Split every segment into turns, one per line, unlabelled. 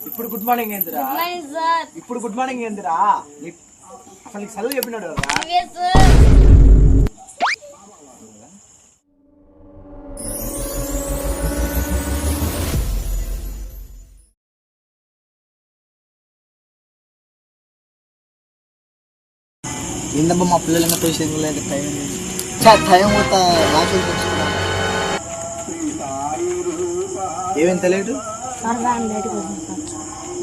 ఇప్పుడు good morning ఏందిరా? ఇప్పుడు గుడ్ మార్నింగ్ ఏందిరా? అసలు నీకు చదువు చెప్పినాడు రా.
ఏందబ్బా మా పిల్లలైనా పేషెంట్ లేదు. టైం పోతా రాసి తెచ్చుకున్నా.
ఏమేం తెలియదు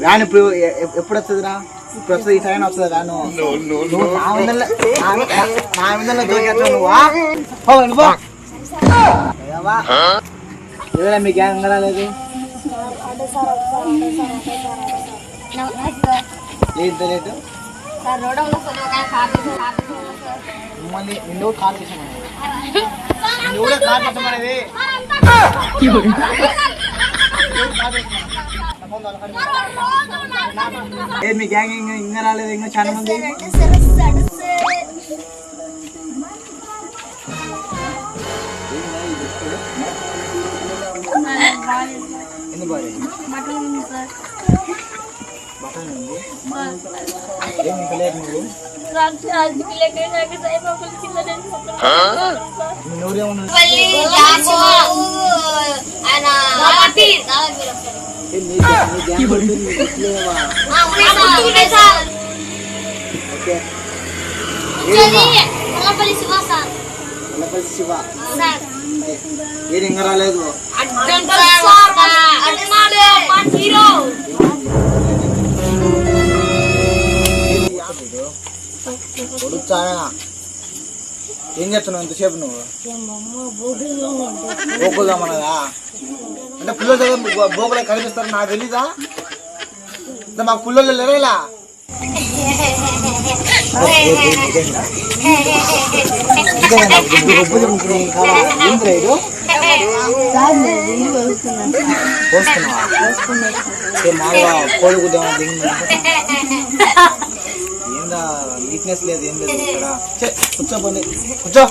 వ్యాన్ ఇప్పుడు ఎప్పుడు వస్తుందిరా? ఇప్పుడు వస్తుంది, ఈ టైం వస్తుంది వ్యాను. నా విధంగా దొరికేస్తావు నువ్వు. ఏదైనా మీ గ్యాంగ్ ఇంకా రాలేదు? లేదు తెలియదు. మళ్ళీ నిన్ను కాల్ చేసామనేది మీ గ్యాంగ్ ఇంకా రాలేదు? ఇంకా చాలా మంది ఎందుకు బాగా బట్టలు ఉంది. ఏం ఇంకా లేదు నువ్వు? శివ ఏది ఇంకా రాలేదు? ఏం చెప్తున్నావు ఇంతసేపు నువ్వు? బోకుదామన్నదా? అంటే పిల్లల దగ్గర బోకులే కనిపిస్తారు, నాకు తెలీదా? మాకు పిల్లలు లేరా ఇలా? కోడి గుద్దామా? ఏందా నీట్నెస్ లేదు, ఏం లేదు ఇక్కడ. కూర్చోపోండి, కూర్చో.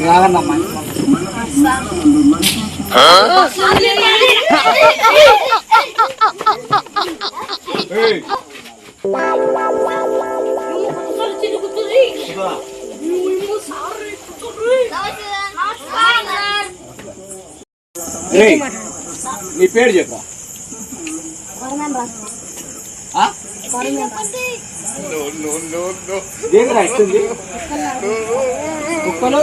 రాగన్నమ్మా నీ పేరు చెప్పా. దేనిరా ఇస్తుంది కుక్కలు?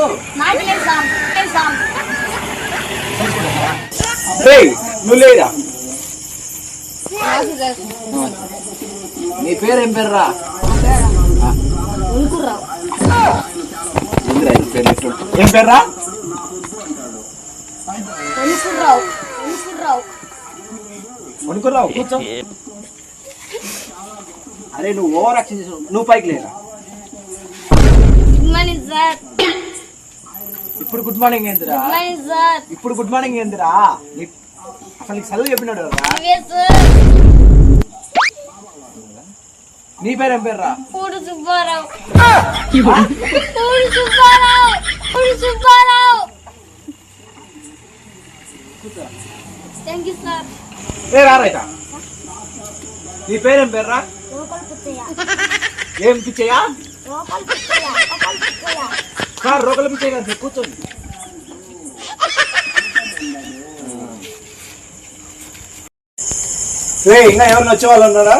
నువ్వు లేరా? నీ పేరు ఏం పేరు రా? ఏం పేరు రా? వణుకురావు. కూర్చో. అరే నువ్వు ఓవర్ యాక్షన్ చేసావు. నువ్వు పైకి లేరా? ఇప్పుడు గుడ్ మార్నింగ్ ఏందిరా? ఇప్పుడు గుడ్ మార్నింగ్ ఏందిరా? అసలు నీకు చదువు చెప్పినాడు రా. నీ పేరు ఏం పేరు రా? రారైతా. నీ పేరేం పేరు రా? ఏం పిచ్చయ్యా? సార్ రోకల పిచ్చయ్య గారు కూర్చోండి. ఇంకా ఎవరైనా వచ్చే వాళ్ళు ఉన్నారా?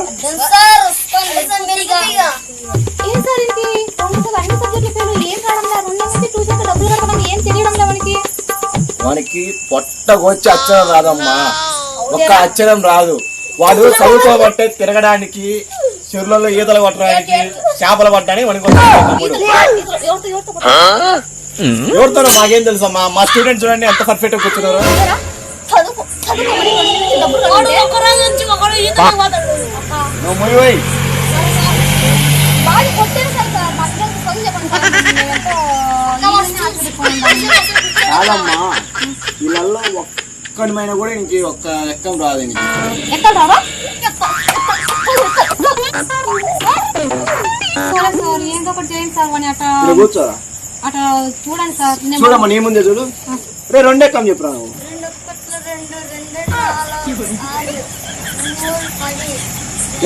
వానికి పొట్టకొచ్చి అచ్చరం రాదమ్మా, ఒక్క అచ్చరం రాదు. వాడు చదువుకోబట్టే తిరగడానికి, చెరువులలో ఈతలు పట్టడానికి, చేపలు పట్టడానికి వానికి ఎవరితో మాకేం తెలుసమ్మా. మా స్టూడెంట్స్ చూడండి ఎంత పర్ఫెక్ట్ గా కూర్చున్నారు. నువ్వు
కాదమ్మా వీళ్ళల్లో ఒక్కడిమైనా కూడా ఇంక ఒక్క ఎక్కం రాదు నీకు.
ఎక్కడ రావా సార్ ఏందో ఒకటి చేయండి సార్ వాడిని అట్లా
ఇక్కడ కూర్చోరా
అట్లా చూడండి సార్
చూడమ్మా నీ ముందే చూడు రే 2 ఎక్కం చెప్పురా నువ్వు.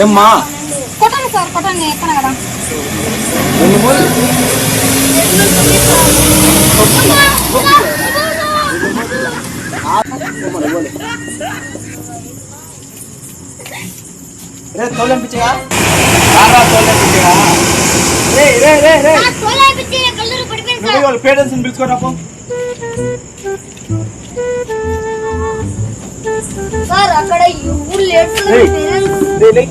ఏమ్మా
కొట్టండి సార్ కొట్టండి ఎక్కడ కదా
2 మూడు రే తోలంపించగా తోలంపించగా రే రే రే రే నువ్వు వాళ్ళ పేరెంట్స్ని పిలుచుకోరా పో.
సార్ అక్కడ లేట్
రేయ్, రేయ్, రేయ్.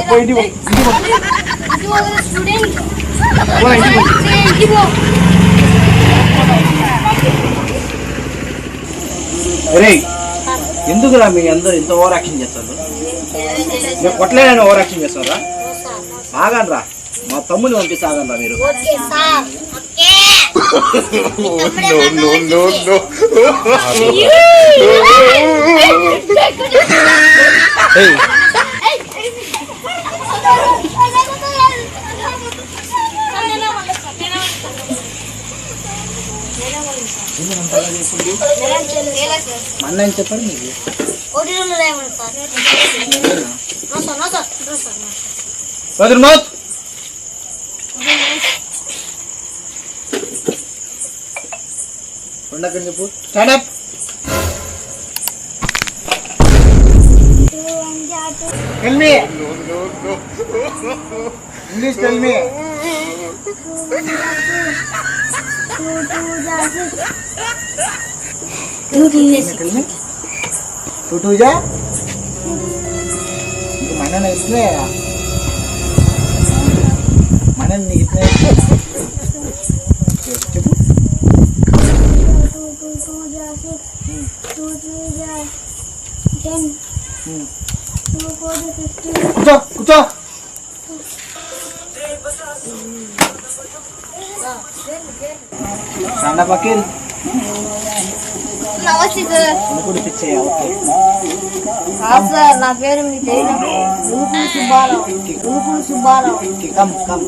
పో ఇంటికి పో, ఇంటికి పో.
స్టూడెంట్
పోరా, ఇంటికి పో.
ఇంటికి పో
రేయ్ ఎందుకురా మీ అందరూ ఇంత ఓవర్ యాక్షన్ చేస్తారు? నేను కొట్టలేనని ఓవర్ యాక్షన్ చేస్తారా? ఆగండి రా మా తమ్ముని పంపిస్తే ఆగండి రా మీరు.
ఓకే సార్
ఏయ్, మా అన్నయ్య చెప్పండి మీకు బద్రీనాథ్ ఉండకని చెప్పు. Stand up. Tell me. English tell me. टू जा मैंने नहीं इसलिए मैंने नहीं इतने कुछ कुछ Sanda pakil.
నమస్తే sir
Unukudu pichaya okay.
Sir నా పేరు మీకు తెలియదు. ఉలుపులు సుబ్బారావు.
Come come.